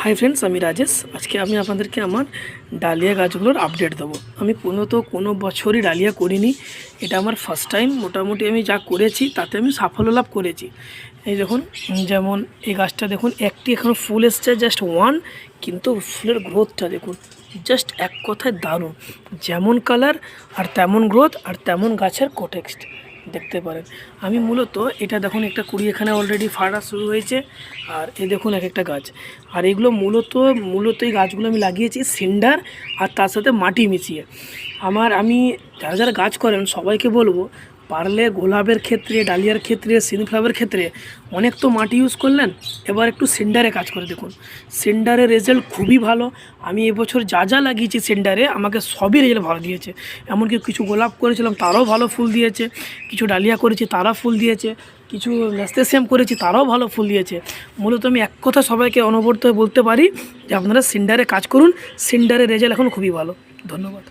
Hi friends, আমি রাজেশ। আজকে আমি আপনাদেরকে আমার ডালিয়া গাছগুলোর আপডেট দেবো। আমি কোনো বছরই ডালিয়া করিনি, এটা আমার ফার্স্ট টাইম। মোটামুটি আমি যা করেছি তাতে আমি সাফল্য লাভ করেছি। এই দেখুন, যেমন এই গাছটা দেখুন, একটি এখনও ফুল এসছে, জাস্ট ওয়ান, কিন্তু ফুলের গ্রোথটা দেখুন, জাস্ট এক কথায় দারুণ। যেমন কালার আর তেমন গ্রোথ আর তেমন গাছের কোটেক্সট দেখতে পারেন। আমি মূলত এটা দেখুন, একটা কুড়ি এখানে অলরেডি ফাড়া শুরু হয়েছে, আর এ দেখুন এক একটা গাছ। আর এগুলো মূলত এই গাছগুলো আমি লাগিয়েছি সিন্ডার আর তার সাথে মাটি মিশিয়ে। আমি যারা যারা গাছ করেন সবাইকে বলবো, পারলে গোলাপের ক্ষেত্রে, ডালিয়ার ক্ষেত্রে, সিনফ্লাওয়ারের ক্ষেত্রে অনেক তো মাটি ইউজ করলেন, এবার একটু সিন্ডারে কাজ করে দেখুন। সিন্ডারের রেজাল্ট খুবই ভালো। আমি এবছর যা যা লাগিয়েছি সিন্ডারে, আমাকে সবই রেজাল্ট ভালো দিয়েছে। এমনকি কিছু গোলাপ করেছিলাম তারাও ভালো ফুল দিয়েছে, কিছু ডালিয়া করেছি তারা ফুল দিয়েছে, কিছু ন্যাস্তেসিয়াম করেছি তারাও ভালো ফুল দিয়েছে। মূলত আমি এক কথা সবাইকে অনবরত বলতে পারি যে আপনারা সিন্ডারে কাজ করুন, সিন্ডারের রেজাল্ট এখন খুবই ভালো। ধন্যবাদ।